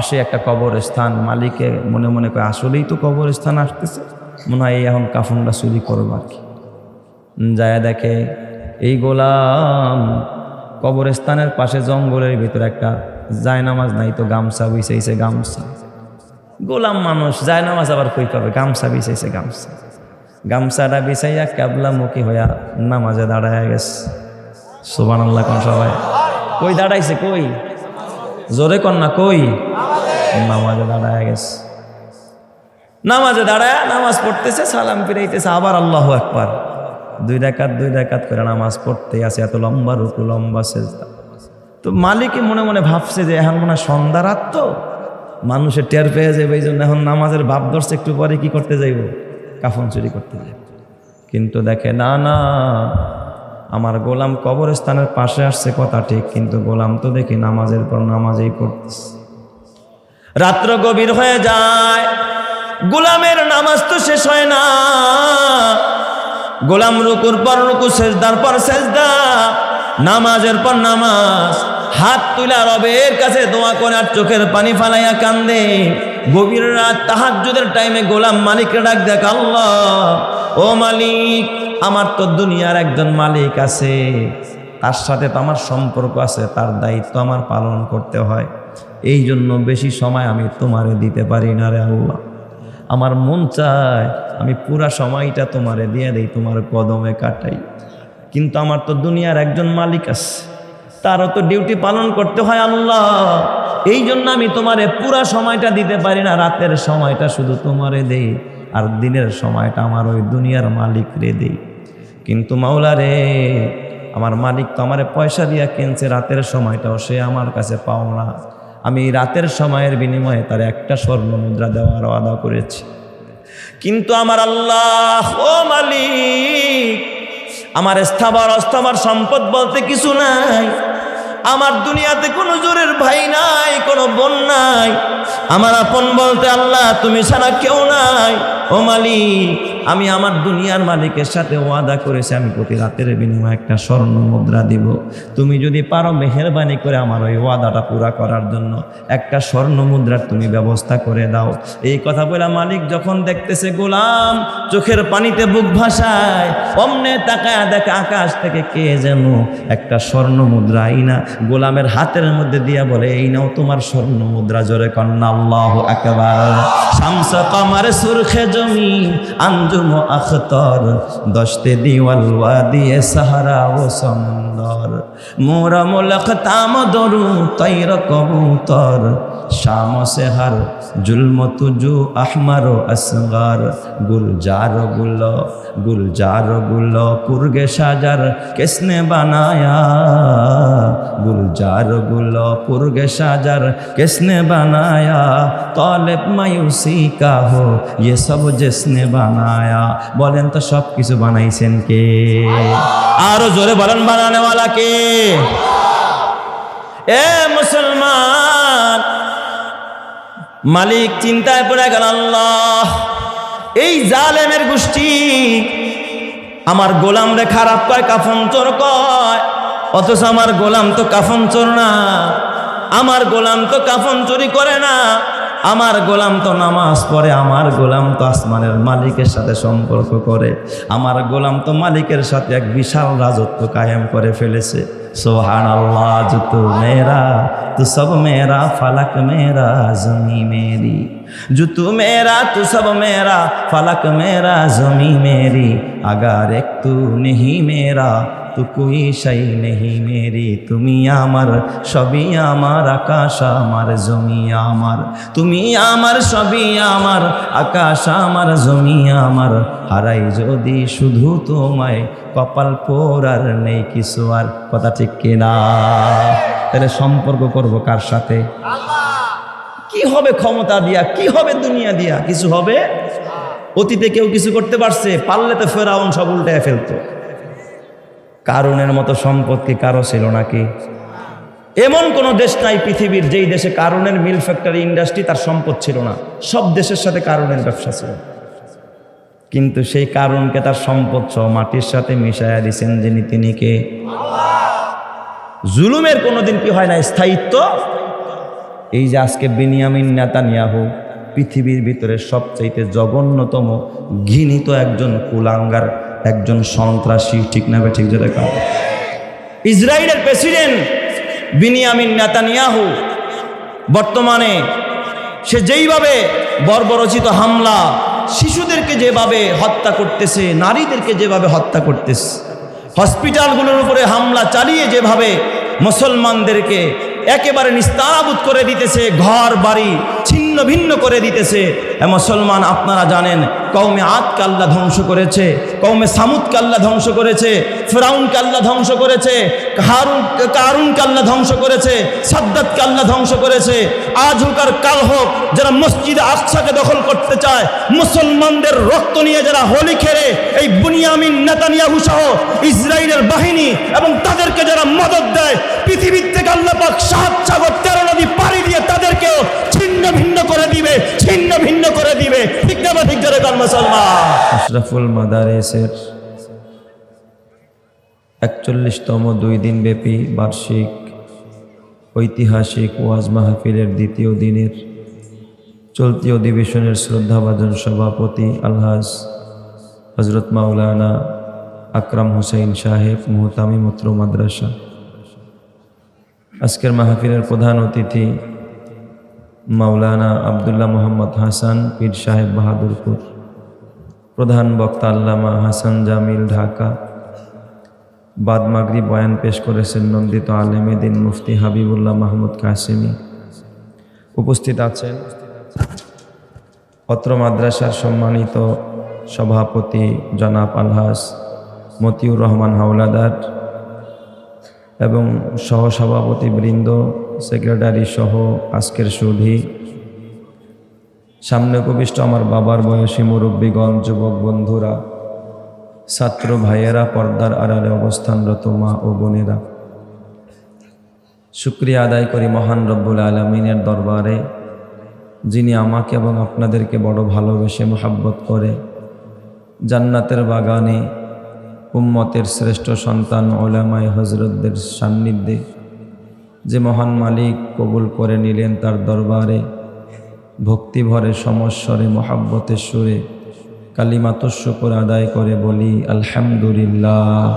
পাশে একটা কবরস্থান, মালিকে মনে মনে করে আসলেই তো কবরস্থান আসতেছে, মনে হয় এখন কাফনটা চুরি করবো আর কি। যায় দেখে এই গোলাম কবরস্থানের পাশে জঙ্গলের ভিতরে একটা জায়নামাজ নাই তো গামছা বিছাইছে, গামছা। গোলাম মানুষ জায়নামাজ আবার কই পাবে, গামছা বিছাইছে, গামছা। গামছাটা বিছাইয়া ক্যাবলামুখী হইয়া নামাজে দাঁড়ায় গেছে। সুবহানাল্লাহ কোন সবাই। কই দাঁড়াইছে, কই জোরে কর না, কই নামাজে দাঁড়ায় গেছে। নামাজে দাঁড়ায় নামাজ পড়তেছে, সালাম ফিরাইতেছে, আবার আল্লাহু আকবার। দুই রাকাত করে নামাজ পড়তে আছে, এত লম্বা রুকু, লম্বা সেজদা। তো মালিকই মনে মনে ভাবছে যে এখন মনে হয় সন্ধ্যা রাত, তো মানুষের টের পেয়ে যাবে, এই জন্য এখন নামাজের ভাব ধরছে, একটু পরে কি করতে যাইব, কাফন চুরি করতে যাইব। কিন্তু দেখে না না, আমার গোলাম কবরস্থানের পাশে আসছে কথা ঠিক, কিন্তু গোলাম তো দেখি নামাজের পর নামাজেই পড়তেছে। রাত্র গভীর হয়ে যায়, গোলামের নামাজ তো শেষ হয় না। গোলাম রুকুর পর রুকু, সেজদার পর সেজদা, নামাজের পর নামাজ, হাত তুলা রবের কাছে দোয়া করে আর চোখের পানি ফালাইয়া কান্দে। গভীর রাত তাহাজ্জুদের টাইমে গোলাম মালিককে ডাক দেখ, আল্লাহ ও মালিক, আমার তো দুনিয়ার একজন মালিক আছে, তার সাথে তো আমার সম্পর্ক আছে, তার দায়িত্ব আমার পালন করতে হয়, এই জন্য বেশি সময় আমি তোমারে দিতে পারি না রে আল্লাহ। আমার মন চায় আমি পুরা সময়টা তোমারে দিয়ে দেই, তোমার কদমে কাটাই, কিন্তু আমার তো দুনিয়ার একজন মালিক আছে, তারও তো ডিউটি পালন করতে হয় আল্লাহ, এই জন্য আমি তোমারে পুরা সময়টা দিতে পারি না, রাতের সময়টা শুধু তোমারে দেই, আর দিনের সময়টা আমার ওই দুনিয়ার মালিক রে দেই। কিন্তু মাওলা রে, আমার মালিক তো আমারে পয়সা দিয়া কিনছে, রাতের সময়টাও সে আমার কাছে পাও না, আমি রাতের সময়ের বিনিময়ে তার একটা স্বর্ণ মুদ্রা দেওয়ার ওয়াদা করেছি। কিন্তু আমার আল্লাহ ও মালিক, আমার স্থাবর অস্থাবর সম্পদ বলতে কিছু নাই, আমার দুনিয়াতে কোনো জোরের ভাই নাই, কোনো বোন নাই, আমার আপন বলতে আল্লাহ তুমি ছাড়া কেউ নাই। ও মালিক, আমি আমার দুনিয়ার মালিকের সাথে ওয়াদা করেছি আমি প্রতি রাতের বিনিময়ে একটা স্বর্ণ মুদ্রা দিব, তুমি যদি পারো মেহেরবানি করে আমার ওই ওয়াদাটা পুরা করার জন্য একটা স্বর্ণ মুদ্রার তুমি ব্যবস্থা করে দাও। এই কথা বলে মালিক যখন দেখতেছে গোলাম চোখের পানিতে বুক ভাসায়, অমনে তাকায় দেখে আকাশ থেকে কে যেন একটা স্বর্ণ মুদ্রা আইনা গোলামের হাতের মধ্যে দিয়া বলে, এই নাও তোমার স্বর্ণ মুদ্রা। জোরে কন্না আল্লাহু আকবার। শামস কমর সুরখে জমিন আঞ্জুম আখতর, দশতে দিওয়াল ওয়াদিয়ে সাহারা ও সমুন্দর, মোরা মুলক তাম দরু তৈর কবুতর, শাম সেহার জুলম তুজু আহমার আসগার, গুলজার গুল পুরগে সাজার কিসনে বানায়া, গুলজার গুল পুরগে সাজার কিসনে বানায়া, তালেব মায়ুসি কা হো ये सब जिसने বানায়া। বলেন তো সব কিছু বানাইছেন কে? আরো জোরে বলেন, বানানে ওয়ালা কে? এ মুসলমান, মালিক চিন্তায় পড়ে গেল, আল্লাহ এই জালেমের গোষ্ঠী আমার গোলাম রে খারাপ কয়, কাফন চোর কয়, অথচ আমার গোলাম তো কাফন চোর না, আমার গোলাম তো কাফন চুরি করে না, আমার গোলাম তো নামাজ পড়ে, আমার গোলাম তো আসমানের মালিকের সাথে সম্পর্ক করে, আমার গোলাম তো মালিকের সাথে এক বিশাল রাজত্ব কায়েম করে ফেলেছে। সুবহানাল্লাহ। জুতু মেরা তু সব মেরা, ফালাক মেরা জমি মেরি, জুতু মেরা তু সব মেরা, ফালাক মেরা জমি মেরি, আগার এক তু নেহি মেরা তু কোই শাই নেহি মেরি, তুমি আমার সবই আমার, আকাশ আমার জমি আমার, তুমি আমার সবই আমার, আকাশ আমার জমি আমার, হারাই যদি শুধু তোমায়, কপাল পোড়ার নেই কিছু আর। কথা ঠিক কিনা? তাহলে সম্পর্ক করব কার সাথে? কি হবে ক্ষমতা দিয়া, কি হবে দুনিয়া দিয়া? কিছু হবে? অতীতে কেউ কিছু করতে পারছে? পারলে তো ফেরাউন সব উল্টায় ফেলতো। কারুনের মতো সম্পদ কি কারো ছিল নাকি? এমন কোন দেশ নাই পৃথিবীর যেই দেশে কারুনের মিল ফ্যাক্টরি ইন্ডাস্ট্রি তার সম্পদ ছিল না। সব দেশের সাথে কারুনের ব্যবসা ছিল, কিন্তু সেই কারুনকে তার সম্পদ সহ মাটির সাথে মিশাইয়া দিছেন যিনি, তিনি কে? জুলুমের কোনোদিন কি হয় না স্থায়িত্ব? এই যে আজকে বেনিয়ামিন নেতানিয়াহু পৃথিবীর ভিতরে সবচাইতে জঘন্যতম ঘৃণিত একজন কুলাঙ্গার, একজন সন্ত্রাসী, ঠিক না ঠিক যেটা ইসরায়েলের প্রেসিডেন্ট বেনিয়ামিন নেতানিয়াহু বর্তমানে সে যেইভাবে বর্বরচিত হামলা, শিশুদেরকে যেভাবে হত্যা করতেছে, নারীদেরকে যেভাবে হত্যা করতেছে, হসপিটালগুলোর উপরে হামলা চালিয়ে যেভাবে মুসলমানদেরকে একেবারে নিস্তারাবুদ করে দিতেছে, ঘর বাড়ি ছিন্ন ভিন্ন করে দিতেছে। মুসলমান আপনারা জানেন কওমে আদকে আল্লাহ ধ্বংস করেছে, কওমে সামুদকে আল্লাহ ধ্বংস করেছে, ফিরাউনকে আল্লাহ ধ্বংস করেছে, কারুনকে আল্লাহ ধ্বংস করেছে, সাদ্দাতকে আল্লাহ ধ্বংস করেছে। আজ হোক আর কাল হোক যারা মসজিদে আকসাকে দখল করতে চায়, মুসলমানদের রক্ত নিয়ে যারা হোলি খেলে, এই বেনিয়ামিন নেতানিয়াহু সহ ইসরায়েলের বাহিনী এবং তাদেরকে যারা মদদ দেয়, পৃথিবীর থেকে আল্লাহ পাক 7 সাগর 13 নদী পাড়ি দিয়ে তাদেরকেও ছিন্ন ভিন্ন করে দিবে, ছিন্ন ভিন্ন করে দিবে। ঠিক না ঠিক যারা কাল মুসলমান। আশরাফুল মাদারিসের 41তম 2 দিন ব্যাপী বার্ষিক ঐতিহাসিক ওয়াজ মাহফিলের দ্বিতীয় দিনের চলতি অধিবেশনের শ্রদ্ধাভাজন সভাপতি আলহাজ হযরত মাওলানা আকরাম হোসেন সাহেব, মুহতামিম উত্তর মাদ্রাসা। আজকের মাহফিলের প্রধান অতিথি মাওলানা আব্দুল্লাহ মোহাম্মদ হাসান পীর সাহেব বাহাদুরপুর। প্রধান বক্তা আল্লামা হাসান জামিল ঢাকা। বাদ মাগরিব বয়ান পেশ করেছেন নন্দিত আলেমে দিন মুফতি হাবিবুল্লাহ মাহমুদ কাসেমি। উপস্থিত আছেন অত্র মাদ্রাসার সম্মানিত সভাপতি জনাব আলহাজ মতিউর রহমান হাওলাদার এবং সহসভাপতি বৃন্দ, সেক্রেটারি সহ আজকের সুধী, সামনে উপবিষ্ট আমার বাবার বয়সী মুরব্বীগণ, যুবক বন্ধুরা, ছাত্র ভাইয়েরা, পর্দার আড়ালে অবস্থানরত মা ও বোনেরা, শুকরিয়া আদায় করি মহান রব্বুল আলামিনের দরবারে, যিনি আমাকে এবং আপনাদেরকে বড় ভালোবেসে মোহাব্বত করে জান্নাতের বাগানে উম্মতের শ্রেষ্ঠ সন্তান ওলামায়ে হযরতদের সান্নিধ্যে যে মহান মালিক কবুল করে নিলেন তার দরবারে ভক্তিভরে সমস্বরে মোহাব্বতের সুরে কালিমাতুশ শুকর আদায় করে বলি আলহামদুলিল্লাহ।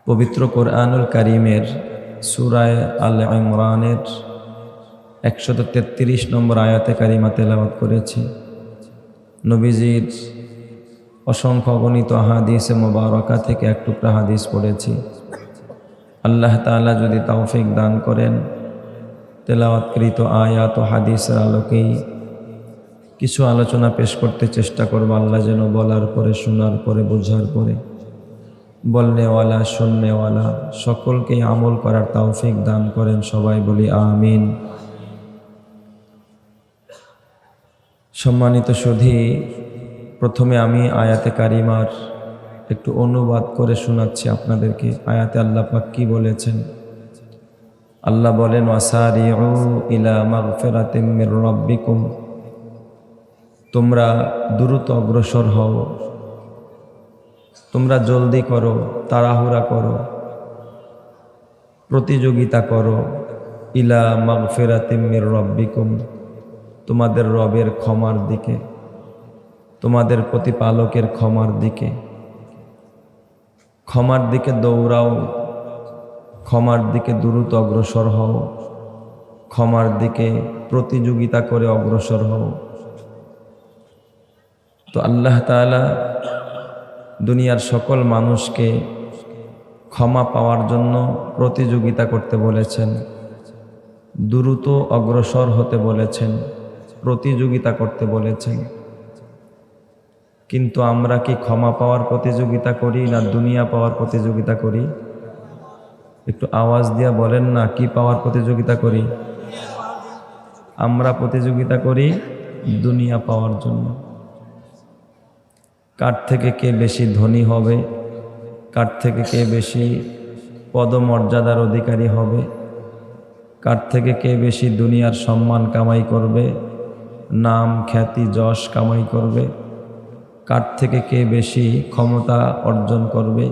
পবিত্র কোরআনুল কারীমের সূরা আল ইমরানের 133 নম্বর আয়াতে কারিমা তেলাওয়াত করেছি। নবীজির অসংখ্য অগণিত হাদিসে মোবারকা থেকে এক টুকরা হাদিস পড়েছি। আল্লাহ তাআলা যদি তৌফিক দান করেন, তেলাওয়াতকৃত আয়াত ও হাদিসের আলোকেই কিছু আলোচনা পেশ করতে চেষ্টা করব। আল্লাহ যেন বলার পরে, শোনার পরে, বোঝার পরে বলনেওয়ালা শুননেওয়ালা সকলকেই আমল করার তৌফিক দান করেন। সবাই বলি আমিন। সম্মানিত সুধী, প্রথমে আমি আয়াতে কারিমার একটু অনুবাদ করে শোনাচ্ছি আপনাদেরকে। আয়াতে আল্লাহ পাক কি বলেছেন? আল্লাহ বলেন, ওয়াসারিউ ইলা মাগফিরাতিম মির রাব্বিকুম, তোমরা দ্রুত অগ্রসর হও, তোমরা জলদি করো, তাড়াহুড়া করো, প্রতিযোগিতা করো, ইলা মাগফিরাতিম মির রাব্বিকুম, তোমাদের রবের ক্ষমার দিকে, তোমাদের প্রতিপালকের ক্ষমার দিকে। ক্ষমার দিকে দৌড়াও, ক্ষমার দিকে দ্রুত অগ্রসর হও, ক্ষমার দিকে প্রতিযোগিতা করে অগ্রসর হও। তো আল্লাহ তাআলা দুনিয়ার সকল মানুষকে ক্ষমা পাওয়ার জন্য প্রতিযোগিতা করতে বলেছেন, দ্রুত অগ্রসর হতে বলেছেন, প্রতিযোগিতা করতে বলেছেন। কিন্তু আমরা কি ক্ষমা পাওয়ার প্রতিযোগিতা করি না দুনিয়া পাওয়ার প্রতিযোগিতা করি? একটু আওয়াজ দিয়া বলেন না, কি পাওয়ার প্রতিযোগিতা করি? আমরা প্রতিযোগিতা করি দুনিয়া পাওয়ার জন্য। কার থেকে কে বেশি ধনী হবে, কার থেকে কে বেশি পদমর্যাদার অধিকারী হবে, কার থেকে কে বেশি দুনিয়ার সম্মান কামাই করবে, নাম খ্যাতি যশ কামাই করবে, কার থেকে কে বেশি ক্ষমতা অর্জন করবে,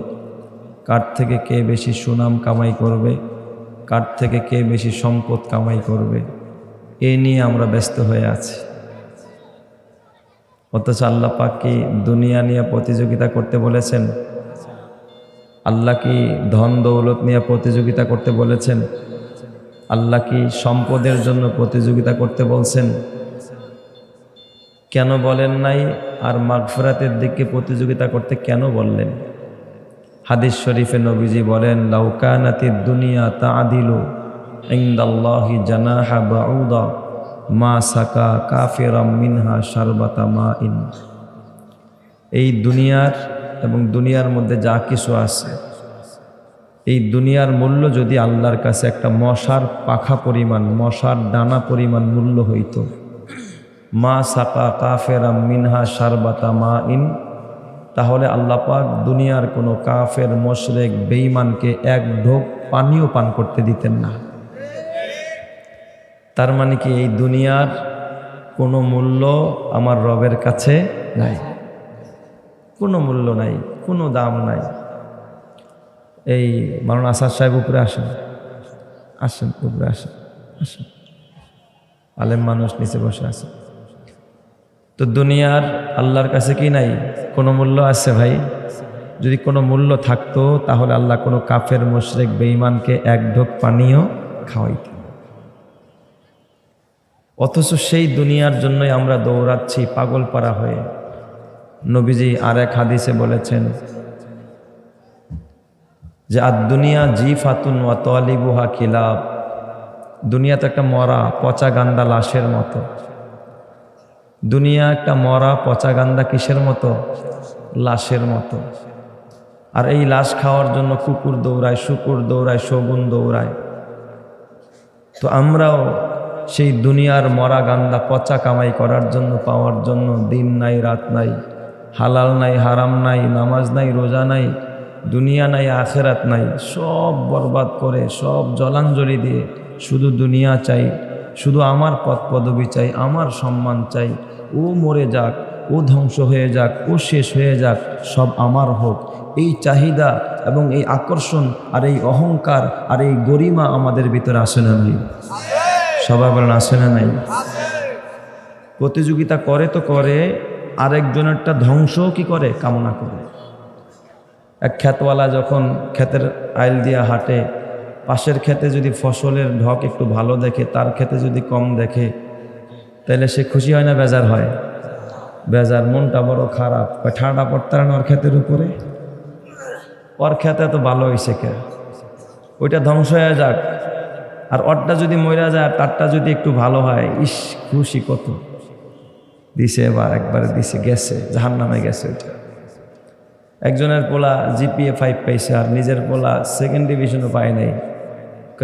কার থেকে কে বেশি সুনাম কামাই করবে, কার থেকে কে বেশি সম্পদ কামাই করবে, এই নিয়ে আমরা ব্যস্ত হয়ে আছি। অথচ আল্লাহ পাক কি দুনিয়া নিয়ে প্রতিযোগিতা করতে বলেছেন? আল্লাহ কি ধন দৌলত নিয়ে প্রতিযোগিতা করতে বলেছেন? আল্লাহ কি সম্পদের জন্য প্রতিযোগিতা করতে বলছেন? কেন বলেন নাই? আর মাগফিরাতের দিকে প্রতিযোগিতা করতে কেন বললেন? হাদিস শরীফে নবীজি বলেন, লাউ কানাতিদ দুনিয়া তাআদিলু ইনদাল্লাহি জানাহা বাউদা মা সাকা কাফিরাম মিনহা শারবাতা মাইন। এই দুনিয়ার এবং দুনিয়ার মধ্যে যা কিছু আছে, এই দুনিয়ার মূল্য যদি আল্লাহর কাছে একটা মশার পাখা পরিমাণ, মশার দানা পরিমাণ মূল্য হইত, মা সাকা কাফেরাম মিনহা শারবাতা মাইন, তাহলে আল্লাহ পাক দুনিয়ার কোনো কাফের মুশরিক বেঈমানকে এক ঢোক পানিও পান করতে দিতেন না। তার মানে কি এই দুনিয়ার কোনো মূল্য আমার রবের কাছে নাই, কোনো মূল্য নাই, কোনো দাম নাই। এই মাওলানা আসাদ সাহেব উপরে আসেন, আসেন উপরে আসেন, আসেন। আলেম মানুষ নিচে বসে আছে। তো দুনিয়ার আল্লাহর কাছে কি নাই? কোনো মূল্য আছে ভাই? যদি কোনো মূল্য থাকতো তাহলে আল্লাহ কোনো কাফের মুশরিক বেঈমানকে এক ঢোক পানিও খাওয়াইতেন। অথচ সেই দুনিয়ার জন্যই আমরা দৌড়াচ্ছি পাগলপাড়া হয়ে। নবীজি আর এক হাদিসে বলেছেন যে আদ-দুনিয়া জিফাতুন ওয়া তালিবুহা কিলাব। দুনিয়া তো একটা মরা পচা গান্দা লাশের মতো। দুনিয়া একটা মরা পচা গান্দা কিসের মতো? লাশের মতো। আর এই লাশ খাওয়ার জন্য কুকুর দৌড়ায়, শুকুর দৌড়ায়, শগুন দৌড়ায়। তো আমরাও সেই দুনিয়ার মরা গান্দা পচা কামাই করার জন্য, পাওয়ার জন্য দিন নাই রাত নাই, হালাল নাই হারাম নাই, নামাজ নাই রোজা নাই, দুনিয়া নাই আখেরাত নাই, সব বরবাদ করে, সব জলাঞ্জলি দিয়ে শুধু দুনিয়া চাই, শুধু আমার পদ পদবি চাই, আমার সম্মান চাই, ও মরে যাক, ও ধ্বংস হয়ে যাক, ও শেষ হয়ে যাক, সব আমার হোক। এই চাহিদা এবং এই আকর্ষণ আর এই অহংকার আর এই গরিমা আমাদের ভিতরে আসে না নাই? সবাই বলেন আসে না নাই? প্রতিযোগিতা করে তো করে, আরেকজনেরটা ধ্বংসও কি করে? কামনা করে। এক ক্ষেতওয়ালা যখন ক্ষেতের আইল দিয়া হাঁটে, পাশের ক্ষেতে যদি ফসলের ঢক একটু ভালো দেখে, তার ক্ষেতে যদি কম দেখে, তাহলে সে খুশি হয় না বেজার হয়? বেজার, মনটা বড় খারাপ। ঠান্ডা পড়তে না ওর ক্ষেতের উপরে, ওর ক্ষেতে তো ভালো হয়েছে কে, ওইটা ধ্বংস হয়ে যাক। আর ওরটা যদি মরে যায় আর তারটা যদি একটু ভালো হয়, ইস খুশি কত। দিছে এবার একবারে দিছে, গেছে জাহান্নামে গেছে। ওইটা একজনের পোলা জিপিএ 5 পাইছে আর নিজের পোলা 2nd ডিভিশনও পায় নাই।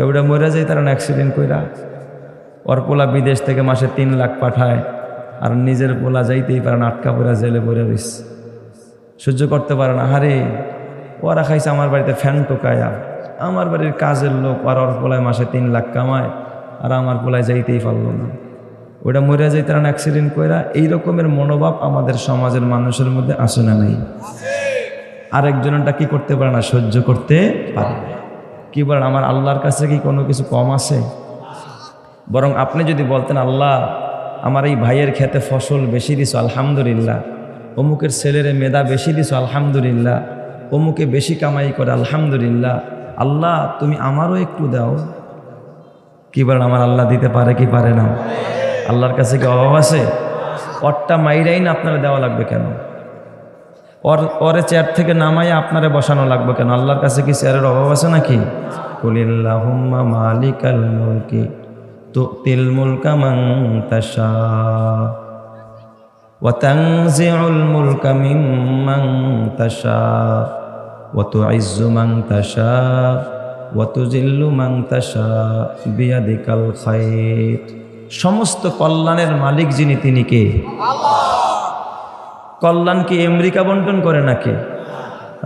ওটা মরে যায় তার অ্যাক্সিডেন্ট কইরা। ওর পোলা বিদেশ থেকে মাসে 3 লাখ পাঠায়, আর নিজের পোলা যাইতেই পারে না, আটকা পড়া জেলে পড়ে রইছে, সহ্য করতে পারে না। হারে ওরা খাইছে আমার বাড়িতে ফ্যান টোকায়া, আমার বাড়ির কাজের লোক, আর ওর পোলায় মাসে 3 লাখ কামায়, আর আমার পোলায় যাইতেই পারলো না। ওটা মরে যাই তারা অ্যাক্সিডেন্ট কইরা। এই রকমের মনোভাব আমাদের সমাজের মানুষের মধ্যে আসে না নাই? আরেকজনটা কি করতে পারে না? সহ্য করতে পারে না। কি বলেন, আমার আল্লাহর কাছে কি কোনো কিছু কম আছে? বরং আপনি যদি বলতেন, আল্লাহ আমার এই ভাইয়ের খেতে ফসল বেশি দিছো আলহামদুলিল্লাহ, অমুকের ছেলের মেধা বেশি দিছো আলহামদুলিল্লাহ, অমুকে বেশি কামাই করে আলহামদুলিল্লাহ, আল্লাহ তুমি আমারও একটু দাও। কি বলেন, আমার আল্লাহ দিতে পারে কি পারে না? আল্লাহর কাছে কি অভাব আছে? ওরটা মাইরাই না আপনারা দেওয়া লাগবে কেন? ওরে চেয়ার থেকে নামাই আপনারে বসানো লাগবে কেন? আল্লাহর কাছে কি চেয়ারের অভাব আছে নাকি? কুলিল্লাহুম্মা মালিকাল মুলকি তুতিল মুলকা মান তাশা ওয়া তানজিউল মুলকা মিম্মান তাশা ওয়া তুইজ্জু মান তাশা ওয়া তুযিল্লু মান তাশা বিয়াদিকাল খায়র। সমস্ত কল্যাণের মালিক যিনি, তিনি কে? আল্লাহ। কল্যাণ কি আমেরিকা বন্টন করে নাকি?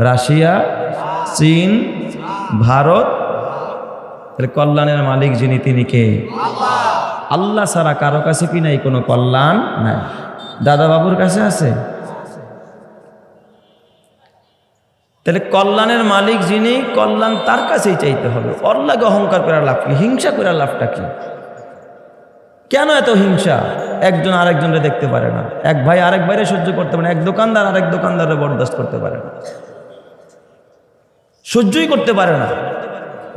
রাশিয়া, চীন, ভারত? তাহলে কল্যাণের মালিক যিনি, তিনি কে? আল্লাহ। আল্লাহ ছাড়া কারো কাছে কি নাই? কোনো কল্যাণ নাই। দাদা বাবুর কাছে আছে? তাহলে কল্যাণের মালিক যিনি, কল্যাণ তার কাছেই চাইতে হবে। ওর লাগে অহংকার করার লাভ কি, হিংসা করার লাভটা কি? কেন এত হিংসা? একজন আরেকজনকে দেখতে পারে না, এক ভাই আরেক ভাইরে সহ্য করতে পারে না, এক দোকানদার আরেক দোকানদারে বরদাস্ত করতে পারে না, সহ্যই করতে পারে না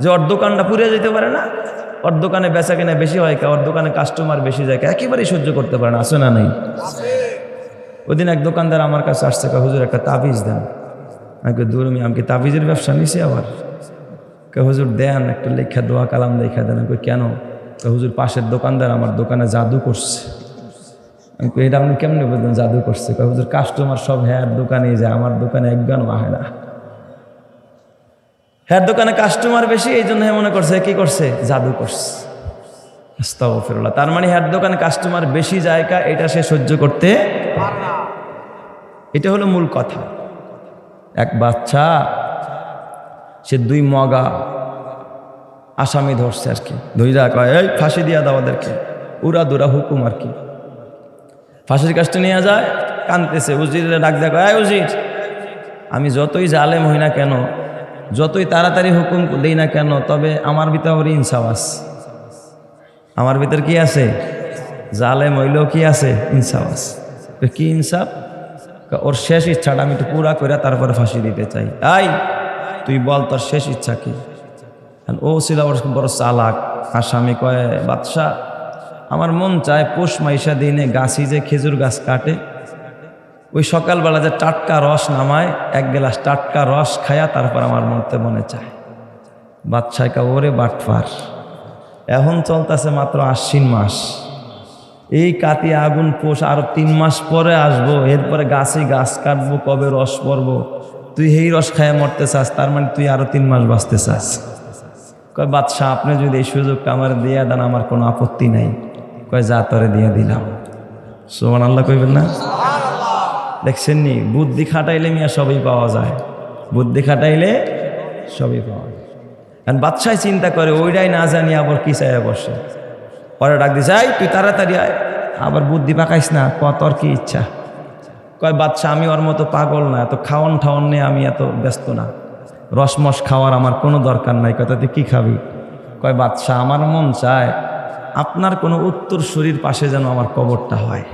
যে ওর দোকানটা পুড়ে যেতে পারে না, ওর দোকানে বেচা কেনা বেশি হয়, ওর দোকানে কাস্টমার বেশি যায়, একেবারেই সহ্য করতে পারে না। আছে না নেই? ওইদিন এক দোকানদার আমার কাছে আসছে, হুজুর একটা তাবিজ দেন। আমি দূর আমি কি তাবিজের ব্যবসা নিছি আবার? হুজুর দেন একটু লেখা, দোয়া কালাম লেখা দেন। আমি কেন? হুজুর পাশের দোকানদার আমার দোকানে জাদু করছে। আমি এটা আপনি কেমনি বলতেন জাদু করছে? হুজুর কাস্টমার সব হ্যার দোকানে যায়, আমার দোকানে একগানও আহে না। হ্যার দোকানে কাস্টমার বেশি, এই জন্য মনে করছে কি করছে, জাদু করছে। আস্তাগফিরুল্লাহ। তার মানে হ্যার দোকানে কাস্টমার বেশি জায়গা, এটা সে সহ্য করতে পারে না। এটা হলো মূল কথা। এক বাচ্চা, সে 2 মগা আসামি ধরছে আর কি, ধইরা কয় এই ফাঁসি দিয়া দাও ওদেরকে, উড়া দুরা হুকুম আর কি। ফাঁসির কাজটা নিয়ে যায়, কানতেছে, উজিরে ডাক দেয়, এই উজির, আমি যতই জালেম হই না কেন, যতই তাড়াতাড়ি হুকুম দিই না কেন, তবে আমার ভিতরে ইনসাফ আছে। আমার ভিতর কি আছে? জালেম হইলেও কি আছে? ইনসাফ আছে। কি ইনসাফ? ওর শেষ ইচ্ছাটা আমি একটু পুরা করে তারপরে ফাঁসি দিতে চাই। তুই বল তোর শেষ ইচ্ছা কি? ও ছিল বড় চালাক আসামি। কয় বাদশাহ, আমার মন চায় পৌষ মাইশা দিনে গাছি যে খেজুর গাছ কাটে, ওই সকালবেলা যে টাটকা রস নামায়, 1 গ্লাস টাটকা রস খায়া তারপর আমার মনে চায়। বাদশাহ কা ওরে বাটফার, এখন চলতেছে মাত্র আশ্বিন মাস, এই কাতি আগুন পৌষ আরো 3 মাস পরে আসবো, এরপরে গাছে গাছ কাটবো, কবে রস পড়বো, তুই এই রস খায়া মরতে চাস, তার মানে তুই আরো 3 মাস বাঁচতে চাস। কয় বাদশাহ, আপনি যদি এই সুযোগটা আমার দিয়ে দেন আমার কোনো আপত্তি নাই। কয় যা তোরে দিয়ে দিলাম। সুবহানাল্লাহ কইবেন না? দেখছেন নি, বুদ্ধি খাটাইলে মিয়া সবই পাওয়া যায়, বুদ্ধি খাটাইলে সবই পাওয়া যায়। কারণ বাদশাহ চিন্তা করে ওইটাই না জানি আবার কি চাইয়া বসে। পরে ডাক দিছে, তুই তাড়াতাড়ি আয়, আবার বুদ্ধি পাকাইস না, তোর কি ইচ্ছা? কয় বাদশাহ, আমি ওর মতো পাগল না, এত খাওয়ন ঠাওয়ন নিয়ে আমি এত ব্যস্ত না, রসমস খাওয়ার আমার কোনো দরকার নাই। কথা তুই কি খাবি? কয় বাদশাহ, আমার মন চায় আপনার কোনো উত্তর শরীর পাশে যেন আমার কবরটা হয়।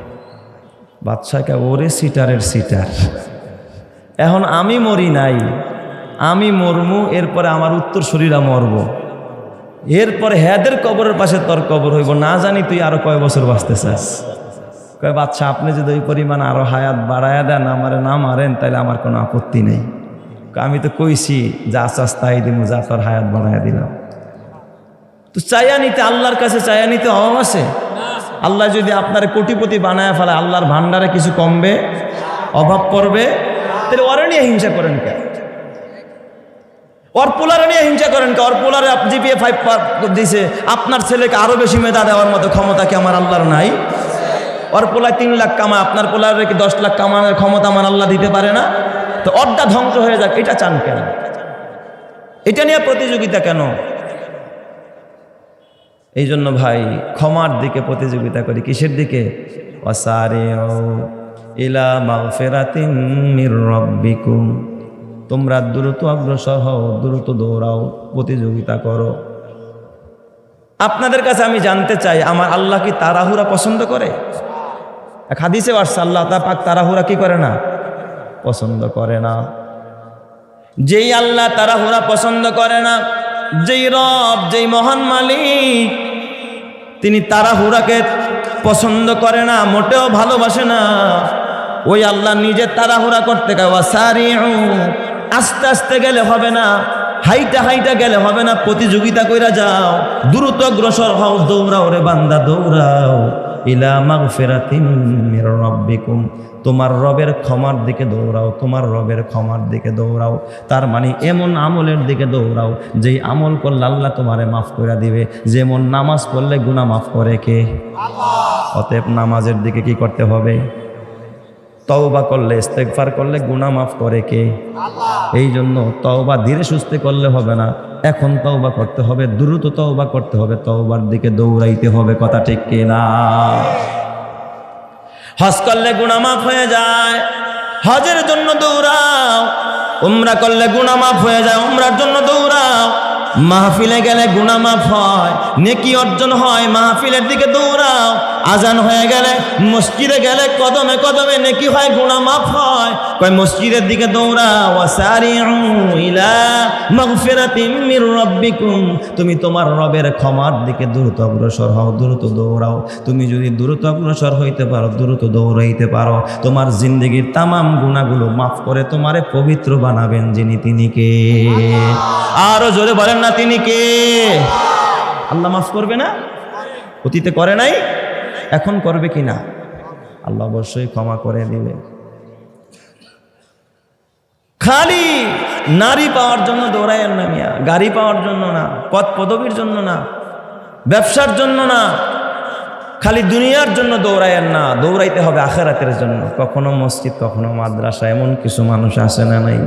বাদশাহকে ওরে সিটারের সিটার, এখন আমি মরি নাই, আমি মরমু, এরপরে আমার উত্তর শরীরা মরব, এরপরে হ্যাদের কবরের পাশে তোর কবর হইব, না জানি তুই আরো কয় বছর বাঁচতে চাস। কয় বাদশাহ, আপনি যদি ওই পরিমাণ আরো হায়াত বাড়ায়া দেন, আমারে না মারেন, তাহলে আমার কোনো আপত্তি নেই। আমি তো কইছি যা চাস তাই দিব, যা তোর হায়াত বাড়াইয়া দিলাম। তো চাইয়া নিতে, আল্লাহর কাছে চাইয়া নিতে অভাব আছে? আল্লাহ যদি আপনার কোটিপতি বানায় ফেলে, আল্লাহর ভান্ডারে কিছু কমবে? অভাব পড়বে? তাহলে ওরে নিয়ে হিংসা করেন কে? ওর পোলারে নিয়ে হিংসা করেন কে? ওর পোলারে জিপিএ 5 দিছে, আপনার ছেলেকে আরো বেশি মেধা দেওয়ার মতো ক্ষমতা কি আমার আল্লাহর নাই? ওর পোলায় 3 লাখ কামায়, আপনার পোলারে কি 10 লাখ কামানোর ক্ষমতা আমার আল্লাহ দিতে পারে না? তো অর্ধা ধ্বংস হয়ে যাক, এটা চান কেন? এটা নিয়ে প্রতিযোগিতা কেন? এই জন্য ভাই ক্ষমার দিকে প্রতিযোগিতা করি। কিসের দিকে? ওয়াসারিউ ইলা মাগফিরাতিন মির রাব্বিকুম, তোমরা দ্রুত অগ্রসর হও, দ্রুত দৌড়াও, প্রতিযোগিতা করো। আপনাদের কাছে আমি জানতে চাই, আমার আল্লাহ কি তাড়াহুড়া পছন্দ করে? এক হাদিসে আসছে, আল্লাহ পাক তাড়াহুড়া কি করে না? পছন্দ করে না। যেই আল্লাহ তাড়াহুড়া পছন্দ করে না, যেই রব, যেই মহান মালিক, তিনি তাড়াহুড়াকে পছন্দ করে না, মোটেও ভালোবাসে না। ওই আল্লাহ নিজে তাড়াহুড়া করতে কয়, ওয়াসারিউ, আস্তে আস্তে গেলে হবে না, হাইটা হাইটা গেলে হবে না, প্রতিযোগিতা কইরা যাও, দ্রুত অগ্রসর হও, দৌড়াও রে বান্দা দৌড়াও, ইলা মাগফিরাতিন মির রাব্বিকুম, তোমার রবের ক্ষমার দিকে দৌড়াও, তোমার রবের ক্ষমার দিকে দৌড়াও। তার মানে এমন আমলের দিকে দৌড়াও যেই আমল করলে আল্লাহ তোমারে মাফ করে দিবে। যেমন নামাজ পড়লে গুনাহ মাফ করে কে? আল্লাহ। অতএব নামাজের দিকে কি করতে হবে? তওবা করলে, ইস্তেগফার করলে গুনাহ মাফ করে কে? আল্লাহ। এই জন্য তওবা ধীরে সুস্থে করলে হবে না, এখন তওবা করতে হবে, দ্রুত তওবা করতে হবে, তওবার দিকে দৌড়াইতে হবে। কথা ঠিক কিনা? হজ করলে গুনাহ মাফ হয়ে যায়, হজের জন্য দৌড়াও। উমরা করলে গুনাহ মাফ হয়ে যায়, উমরার জন্য দৌড়াও। মাহফিলে গেলে গুনাহ মাফ হয়, নেকি অর্জন হয়, মাহফিলের দিকে দৌড়াও। আজান হয়ে গেলে মসজিদে গেলে কদমে কদমে নেকি হয়, গুনাহ মাফ হয়। কয় মসজিদের দিকে দৌড়াও। ওয়াসারিউ ইলা মাগফিরাতিম মির রাব্বিকুম, তুমি তোমার রবের ক্ষমার দিকে দ্রুত অগ্রসর হও, দ্রুত দৌড়াও। তুমি যদি দ্রুত অগ্রসর হইতে পারো, দ্রুত দৌড়াইতে পারো, তোমার জিন্দগির তামাম গুনাহগুলো মাফ করে তোমারে পবিত্র বানাবেন যিনি, তিনি কে? আরো জোরে বলেন না, তিনি কে? আল্লাহ মাফ করবে না? অতীতে করে নাই, এখন করবে কিনা? আল্লাহ অবশ্যই ক্ষমা করে দিবে। খালি নারী পাওয়ার জন্য দৌড়াইয়েন না মিয়া, গাড়ি পাওয়ার জন্য না, পদ পদবীর জন্য না, ব্যবসার জন্য না, খালি দুনিয়ার জন্য দৌড়াইয়েন না। দৌড়াইতে হবে আখিরাতের জন্য। কখনো মসজিদ, কখনো মাদ্রাসা, এমন কিছু মানুষ আসে না নাই?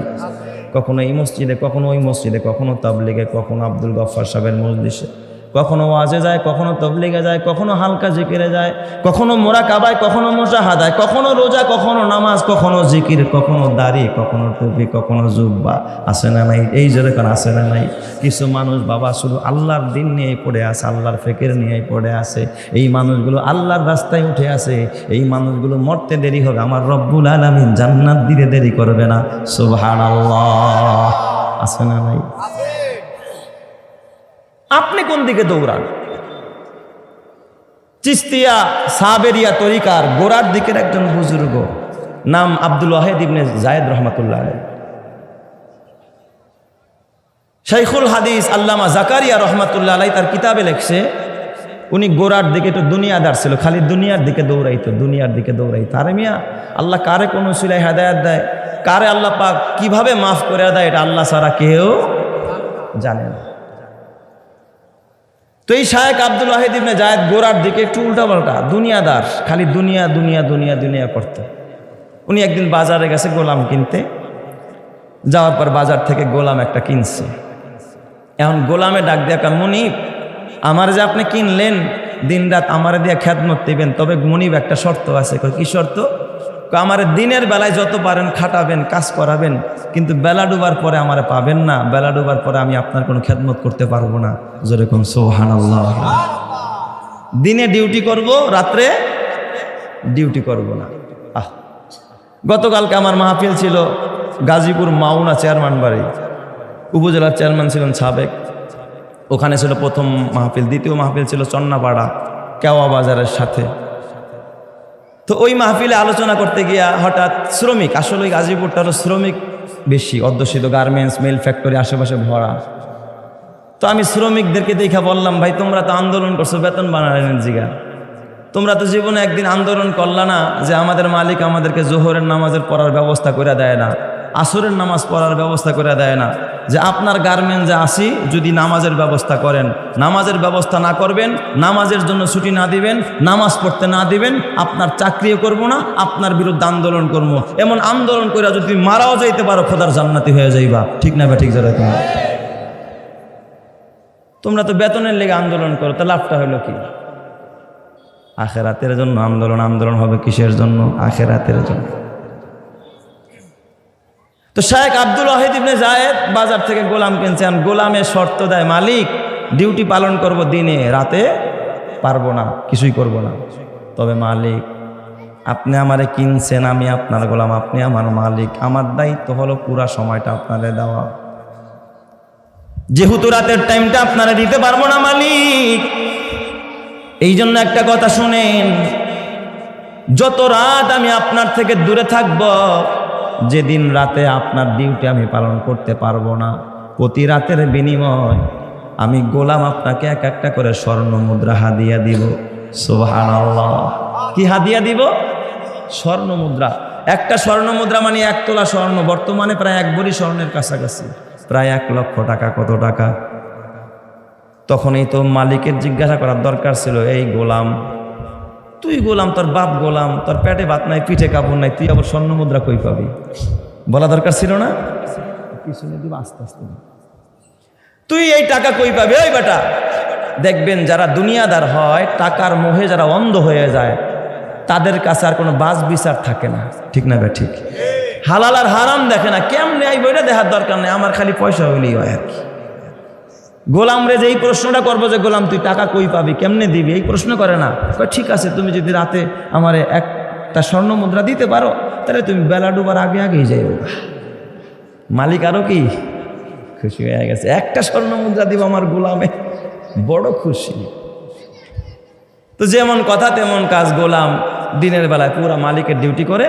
কখনো এই মসজিদে, কখনো ওই মসজিদে, কখনো তাবলিগে, কখনো আব্দুল গফফার সাহেবের মজলিসে, কখনো ওয়াজে যায়, কখনো তাবলিগে যায়, কখনো হালকা জিকিরে যায়, কখনো মুরাকাবায়, কখনো মুশাহাদায়, কখনো রোজা, কখনো নামাজ, কখনো জিকির, কখনো দাড়ি, কখনো টুপি, কখনো জুব্বা। আসে না নাই? এই যেরকম আসে না নাই? কিছু মানুষ বাবা শুধু আল্লাহর দিন নিয়ে পড়ে আছে, আল্লাহর ফিকির নিয়ে পড়ে আছে। এই মানুষগুলো আল্লাহর রাস্তায় উঠে আছে। এই মানুষগুলো মরতে দেরি হবে, আমার রব্বুল আলামিন জান্নাত দিতে দেরি করবে না। সুবহানাল্লাহ। আসে না নাই? আপনি কোন দিকে দৌড়ান? চিস্তিয়া সাবেরিয়া তরিকার গোড়ার দিকের একজন বুজুর্গ, নাম আব্দুল ওয়াহিদ ইবনে জায়েদ রহমাতুল্লাহ আলাইহি। শাইখুল হাদিস আল্লামা জাকারিয়া রহমাতুল্লাহ আলাইহি তার কিতাবে লেখছে, উনি গোড়ার দিকে একটু দুনিয়াদার ছিল, খালি দুনিয়ার দিকে দৌড়াইতো, দুনিয়ার দিকে দৌড়াইতো। আরে মিয়া, আল্লাহ কারে কোন উসিলায় হেদায়েত দেয়, কারে আল্লাহ পাক কিভাবে মাফ করে দেয়, এটা আল্লাহ ছাড়া কেউ জানে না। তো এই শায়েখ আব্দুল ওয়াহিদ ইবনে জায়েদ গোড়ার দিকে একটু উল্টাপাল্টা, দুনিয়াদার, খালি দুনিয়া দুনিয়া দুনিয়া দুনিয়া করতে। উনি একদিন বাজারে গেছে গোলাম কিনতে, যাওয়ার পর বাজার থেকে গোলাম একটা কিনছে। এখন গোলামে ডাক দিয়া কয়, মুনিব, আমার যে আপনি কিনলেন, দিন রাত আমারে দিয়ে খেদমত দিবেন, তবে মুনিব একটা শর্ত আছে। কয় কি শর্ত? আমার দিনের বেলায় যত পারেন খাটাবেন, কাজ করাবেন, কিন্তু বেলা ডুবার পরে আমারে পাবেন না। বেলা ডুবার পরে আমি আপনার কোনো খেদমত করতে পারবো না। যেরকম সুবহানাল্লাহ। দিনে ডিউটি করব, রাত্রে ডিউটি করব না। গতকালকে আমার মাহফিল ছিল গাজীপুর মাওনা চেয়ারম্যান বাড়ি, উপজেলার চেয়ারম্যান ছিলেন সাবেক। ওখানে ছিল প্রথম মাহফিল। দ্বিতীয় মাহফিল ছিল চন্নাপাড়া কেওয়া বাজারের সাথে। তো ওই মাহফিলে আলোচনা করতে গিয়া হঠাৎ শ্রমিক, আসলে ওই গাজীপুরটা হলো শ্রমিক বেশি অধ্যুষিত, গার্মেন্টস, মিল ফ্যাক্টরি আশেপাশে ভরা। তো আমি শ্রমিকদেরকে দেখা বললাম, ভাই তোমরা তো আন্দোলন করছো, বেতন বানালেন জিগা, তোমরা তো জীবনে একদিন আন্দোলন করলা না যে আমাদের মালিক আমাদেরকে জোহরের নামাজের পড়ার ব্যবস্থা করে দেয় না, আসরের নামাজ পড়ার ব্যবস্থা করে দেয় না, যে আপনার গার্মেন্টসে আসি যদি নামাজের ব্যবস্থা করেন, নামাজের ব্যবস্থা না করবেন, নামাজের জন্য ছুটি না দিবেন, নামাজ পড়তে না দিবেন, আপনার চাকরিও করব না, আপনার বিরুদ্ধে আন্দোলন করব। এমন আন্দোলন করে যদি মারাও যাইতে পারো, খোদার জান্নাতি হয়ে যাইবা। ঠিক না বা ঠিক যারা? তোমরা তো বেতনের লেগে আন্দোলন করো, তা লাভটা হলো কি? আখিরাতের জন্য আন্দোলন। আন্দোলন হবে কিসের জন্য? আখিরাতের জন্য। তো শায়েখ আব্দুল ওয়াহিদ ইবনে জায়েদ বাজার থেকে গোলাম কিনছেন। গোলামের শর্ত দেয়, মালিক ডিউটি পালন করব দিনে, রাতে পারবো না, কিছুই করব না। তবে মালিক আপনি আমারে কিনছেন, আমি আপনার গোলাম, আপনি আমার মালিক, আমার দায়িত্ব হলো পুরা সময়টা আপনারে দেওয়া। যেহেতু রাতের টাইমটা আপনারা দিতে পারবো না মালিক, এই জন্য একটা কথা শুনেন, যত রাত আমি আপনার থেকে দূরে থাকব, যেদিন রাতে আপনার ডিউটি আমি পালন করতে পারবো না, প্রতি রাতের বিনিময় আমি গোলাম আপনাকে এক একটা করে স্বর্ণ মুদ্রা হাদিয়া দিব। সুবহানাল্লাহ। কি হাদিয়া দিব? স্বর্ণ মুদ্রা। একটা স্বর্ণ মুদ্রা মানে 1 তোলা স্বর্ণ, বর্তমানে প্রায় 1 ভরি স্বর্ণের কাছাকাছি, প্রায় 1 লক্ষ টাকা। কত টাকা? তখনই তো মালিকের জিজ্ঞাসা করার দরকার ছিল, এই গোলাম, তুই গোলাম, তোর বাপ গোলাম, তোর পেটে ভাত নাই, পিঠে কাপড় নাই, তুই আবার স্বর্ণ মুদ্রা কই পাবি? বলা দরকার ছিল না? পিছনে দিব আস্তে আস্তে, তুই এই টাকা কই পাবি? ওই বেটা, দেখবেন যারা দুনিয়াদার হয়, টাকার মোহে যারা অন্ধ হয়ে যায়, তাদের কাছে আর কোনো বাজ বিচার থাকে না। ঠিক না বে ঠিক? হালাল আর হারাম দেখে না, কেমনে আইব এটা দেখার দরকার নেই, আমার খালি পয়সা হইলেই হয় আর কি। গোলাম রে যে এই প্রশ্নটা করবো যে গোলাম তুই টাকা কই পাবি, কেমনে দিবি, এই প্রশ্ন করে না। কয় ঠিক আছে, তুমি যদি রাতে আমারে একটা স্বর্ণ মুদ্রা দিতে পারো তাহলে তুমি বেলা ডুবার আগে আগেই যাইও। মালিক আরো কি খুশি হয়ে গেছে, একটা স্বর্ণ মুদ্রা দিব আমার গোলামে, বড় খুশি। তো যেমন কথা তেমন কাজ, গোলাম দিনের বেলায় পুরা মালিকের ডিউটি করে,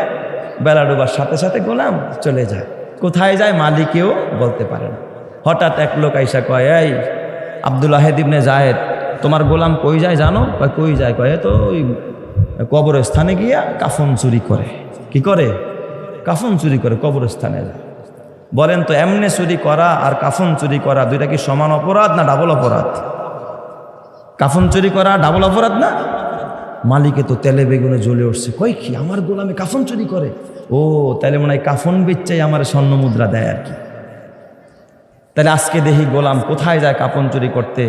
বেলা ডুবার সাথে সাথে গোলাম চলে যায়। কোথায় যায় মালিকেও বলতে পারে না। হঠাৎ এক লোক আইসা কয়, এই আব্দুল ওয়াহিদ ইবনে যায়েদ, তোমার গোলাম কই যায় জানো? কয় কই যায়? কয় তো ওই কবরস্থানে গিয়া কাফন চুরি করে। কি করে? কাফন চুরি করে, কবরস্থানে যায়। বলেন তো এমনি চুরি করা আর কাফন চুরি করা দুইটা কি সমান অপরাধ না ডাবল অপরাধ? কাফন চুরি করা ডাবল অপরাধ না? মালিকে তো তেলে বেগুনে জ্বলে উঠছে, কই কি আমার গোলামে কাফন চুরি করে? ও তাহলে মনে হয় কাফন বেচাই আমার স্বর্ণ মুদ্রা দেয় আর কি। তাহলে আজকে দেখি গোলাম কোথায় যায় কাফন চুরি করতে,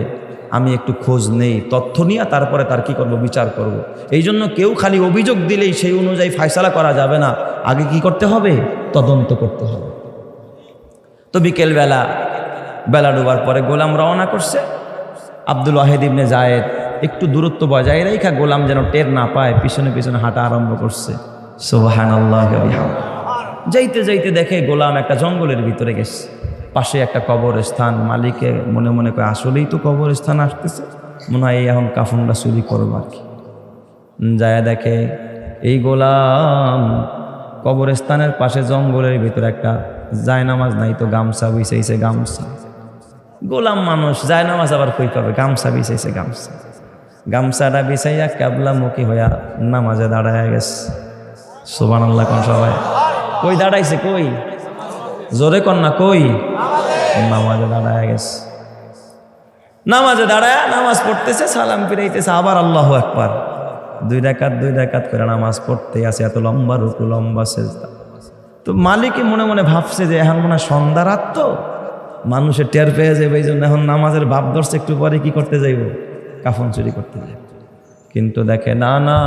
আমি একটু খোঁজ নেই, তথ্য নিয়ে তারপরে তার কি করব, বিচার করব। এই জন্য কেউ খালি অভিযোগ দিলেই সেই অনুযায়ী ফায়সালা করা যাবে না, আগে কি করতে হবে, তদন্ত করতে হবে। তো বিকেল বেলা ডুবার পরে গোলাম রওনা করছে। আব্দুল ওয়াহিদ ইবনে যায়েদ একটু দূরত্ব বজায় রেখা গোলাম যেন টের না পায় পিছনে পিছনে হাঁটা আরম্ভ করছে। সুবহানাল্লাহ। যাইতে যাইতে দেখে গোলাম একটা জঙ্গলের ভিতরে গেছে, পাশে একটা কবরস্থান। মালিকে মনে মনে কয় আসলেই তো কবরস্থান আসতেছে, মনে হয় এখন কাফনটা চুরি করবো আর কি। যায় দেখে এই গোলাম কবরস্থানের পাশে জঙ্গলের ভিতরে একটা জায়নামাজ নাই তো গামছা বিছাইছে, গামছা। গোলাম মানুষ, জায়নামাজ আবার কই পাবে, গামছা বিছাইছে, গামছাটা বিছাইয়া ক্যাবলামুখী হইয়া নামাজে দাঁড়ায় গেছে। সুবহানাল্লাহ কোন সবাই? কই দাঁড়াইছে? কই জোরে কন না, কই? নামাজে দাঁড়ায় গেছে। নামাজে দাঁড়ায় নামাজ পড়তেছে, সালাম ফিরাইতেছে, আবার আল্লাহু আকবার। দুই রাকাত করে নামাজ পড়তে আছে, এত লম্বা রুকু, লম্বা সেজদা। তো মালিকে মনে মনে ভাবছে যে এখন মনে হয় সন্ধ্যা রাত, তো মানুষের টের পেয়ে যাবে, এই জন্য এখন নামাজের ভাব ধরছে, একটু পরে কি করতে যাইব, কাফন চুরি করতে যাইব। কিন্তু দেখে না না,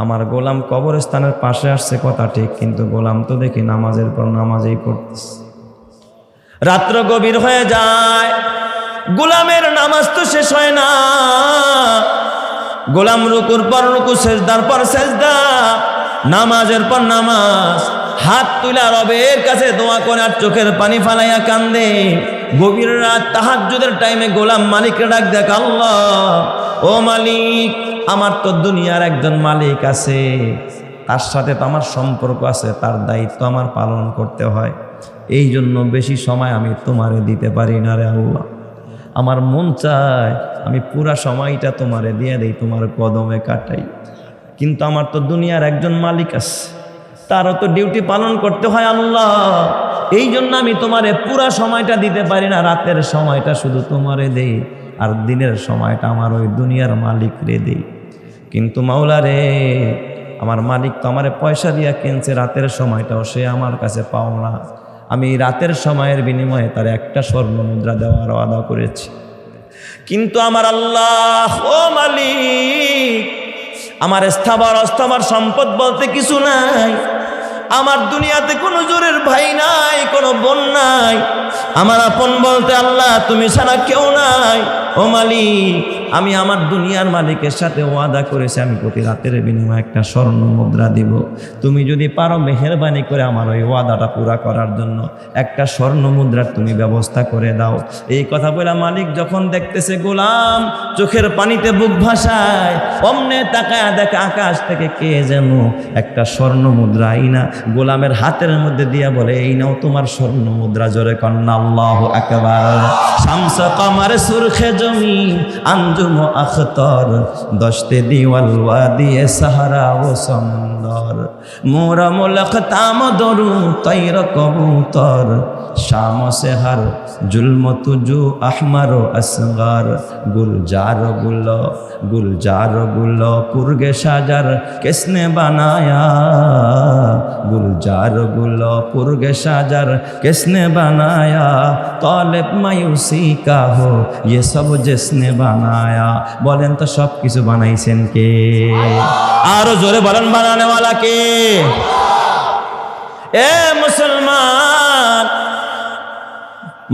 আমার গোলাম কবরস্থানের পাশে আসছে কথা ঠিক, কিন্তু গোলাম তো দেখি নামাজের পর নামাজেই পড়তেছে। রাত্র গভীর হয়ে যায়, গোলামের নামাজ তো শেষ হয় না। গোলাম রুকুর পর রুকু, সেজদার পর সেজদা, নামাজের পর নামাজ, হাত তুলা রবের কাছে দোয়া করে আর চোখের পানি ফালাইয়া কান্দে। গভীর রাত তাহাজ্জুদের টাইমে গোলাম মালিককে ডাক দেখ, আল্লাহ ও মালিক, আমার তো দুনিয়ার একজন মালিক আছে, তার সাথে তো আমার সম্পর্ক আছে, তার দায়িত্ব আমার পালন করতে হয়, এই জন্য বেশি সময় আমি তোমারে দিতে পারি না রে আল্লাহ। আমার মন চায় আমি পুরা সময়টা তোমারে দিয়ে দেই, তোমার কদমে কাটাই, কিন্তু আমার তো দুনিয়ার একজন মালিক আছে, তারও তো ডিউটি পালন করতে হয় আল্লাহ, এই জন্য আমি তোমারে পুরা সময়টা দিতে পারি না, রাতের সময়টা শুধু তোমারে দেই, আর দিনের সময়টা আমার ওই দুনিয়ার মালিক রে দেই। কিন্তু মাওলা রে, আমার মালিক তো আমারে পয়সা দিয়া কিনছে, রাতের সময়টাও সে আমার কাছে পাও না, আমি রাতের সময়ের বিনিময়ে তার একটা স্বর্ণ মুদ্রা দেওয়ার ওয়াদা করেছি। কিন্তু আমার আল্লাহ ও মালিক, আমার স্থাবর অস্থাবর সম্পদ বলতে কিছু নাই, আমার দুনিয়াতে কোনো জোরের ভাই নাই, কোনো বোন নাই, আমার আপন বলতে আল্লাহ তুমি ছাড়া কেউ নাই। ও মালিক, আমি আমার দুনিয়ার মালিকের সাথে ওয়াদা করেছি আমি প্রতি রাতের বিনিময়ে একটা স্বর্ণ মুদ্রা দিব, তুমি যদি পারো মেহেরবানি করে আমার ওই ওয়াদাটা পুরা করার জন্য একটা স্বর্ণ মুদ্রার তুমি ব্যবস্থা করে দাও। এই কথা বলে মালিক যখন দেখতেছে গোলাম চোখের পানিতে বুক ভাসায়, অমনে তাকায় দেখে আকাশ থেকে কে যেন একটা স্বর্ণ মুদ্রা আইনা গোলামের হাতের মধ্যে দিয়া বলে, এই নাও তোমার স্বর্ণ মুদ্রা। জোরে কন্না আল্লাহু আকবার। শামস কমার সুরখে জমি আঞ্জুম আখতর, দশতে দিওয়াল ওয়াদিয়ে সাহারা ও সমন্দর, মোরা মুলক তাম দরু তৈর কবুতর, শাম সেহার জুলম তুজু আহমার আসগার, গুলজার গুল পুরগে সাজার কিসনে বানায়া, গুলজার গুল পুরগে সাজার কিসনে বানায়া, তলেব মায়ুসি কা হো ये सब जिसने बनाया। বলেন তো সব কিছু বানাইছেন কে? আরো জোরে বলেন, বানানেওয়ালা কে? এ মুসলমান,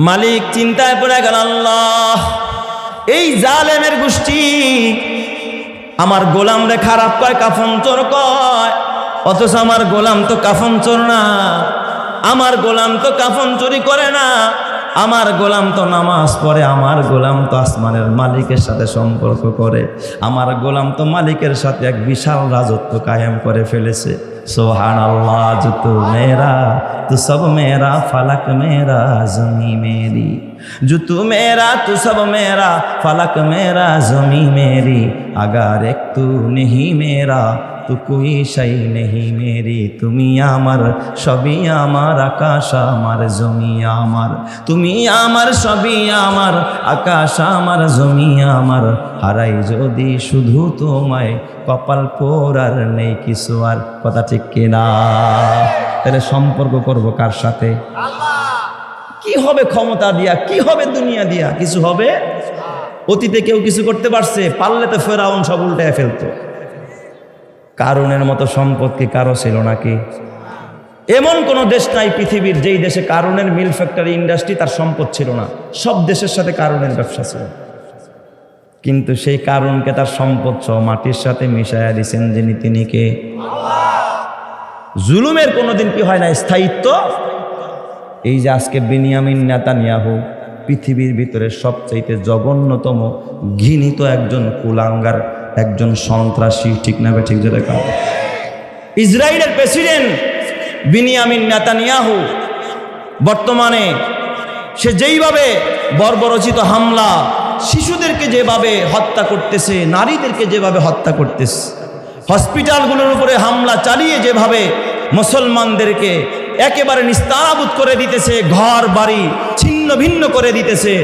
মালিক চিন্তায় পড়ে গেল, আল্লাহ এই জালেমের গোষ্ঠী আমার গোলাম রে খারাপ কয়, কাফন চোর কয়, অথচ আমার গোলাম তো কাফন চোর না, আমার গোলাম তো কাফন চুরি করে না, আমার গোলাম তো নামাজ পড়ে, আমার গোলাম তো আসমানের মালিকের সাথে সম্পর্ক করে, আমার গোলাম তো মালিকের সাথে এক বিশাল রাজত্ব কায়েম করে ফেলেছে। সুবহানাল্লাহ, जो तू मेरा तू सब मेरा, फलक मेरा जमी मेरी, जो तू मेरा तू सब मेरा, फलक मेरा जमी मेरी, अगर एक तू नहीं मेरा तू कोई शाई नहीं मेरी, তুমি আমার সবই আমার, আকাশ আমার জমি আমার, তুমি আমার সবই আমার, আকাশ আমার জমি আমার, হারাই যদি শুধু তোমায়, কপাল পোড়ার নেই কিছু আর। কথা ঠিক কিনা? তাহলে সম্পর্ক করব কার সাথে? কি হবে ক্ষমতা দিয়া, কি হবে দুনিয়া দিয়া? কিছু হবে? অতীতে কেউ কিছু করতে পারছে? পারলে তো ফেরাউন সব উল্টায় ফেলতো। কারুনের মতো সম্পদ কি কারো ছিল নাকি? এমন কোন দেশ নাই পৃথিবীর যেই দেশে কারুনের মিল ফ্যাক্টরি ইন্ডাস্ট্রি তার সম্পদ ছিল না। সব দেশের সাথে কারুনের ব্যবসা ছিল, কিন্তু সেই কারুনকে তার সম্পদ সহ মাটির সাথে মিশাইয়া দিয়েছেন যিনি, তিনি কে? জুলুমের কোনোদিন কি হয় না স্থায়িত্ব? এই যে আজকে বেনিয়ামিন নেতানিয়াহু পৃথিবীর ভিতরে সবচাইতে জঘন্যতম ঘৃণিত একজন কুলাঙ্গার, একজন সন্ত্রাসী, ঠিক না বে ঠিক? যেটা ইসরায়েলের প্রেসিডেন্ট বেনিয়ামিন নেতানিয়াহু বর্তমানে সে যেইভাবে বর্বরচিত হামলা, শিশুদেরকে যেভাবে হত্যা করতেছে, নারীদেরকে যেভাবে হত্যা করতেছে, হসপিটালগুলোর উপরে হামলা চালিয়ে যেভাবে মুসলমানদেরকে একেবারে নিস্তারাবুদ করে দিতেছে, ঘর বাড়ি ছিন্ন ভিন্ন করে দিতেছে।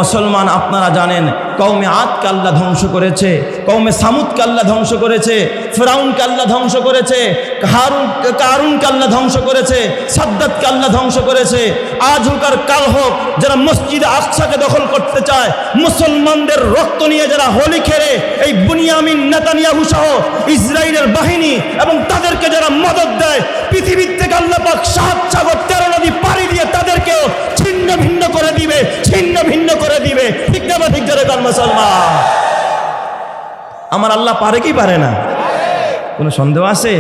মুসলমান, আপনারা জানেন কওমে আদকে আল্লাহ ধ্বংস করেছে, কওমে সামুদকে আল্লাহ ধ্বংস করেছে, ফিরাউনকে আল্লাহ ধ্বংস করেছে, কারুনকে আল্লাহ ধ্বংস করেছে, সাদ্দাতকে আল্লাহ ধ্বংস করেছে। আজ হোক আর কাল হোক, যারা মসজিদে আকসাকে দখল করতে চায়, মুসলমানদের রক্ত নিয়ে যারা হোলি খেলে, এই বেনিয়ামিন নেতানিয়াহু সহ ইসরায়েলের বাহিনী এবং তাদেরকে যারা মদদ দেয়, পৃথিবীর থেকে আল্লাহ পাক 7 সাগর 13 নদী পাড়ি দিয়ে তাদেরকেও ছিন্ন ভিন্ন করে দিবে, ছিন্ন ভিন্ন করে দিবে। ঠিক না? ঠিক জোরে কাল মুসলমান। আমার আল্লাহ পারে কি পারে না? কোনো সন্দেহ আছে?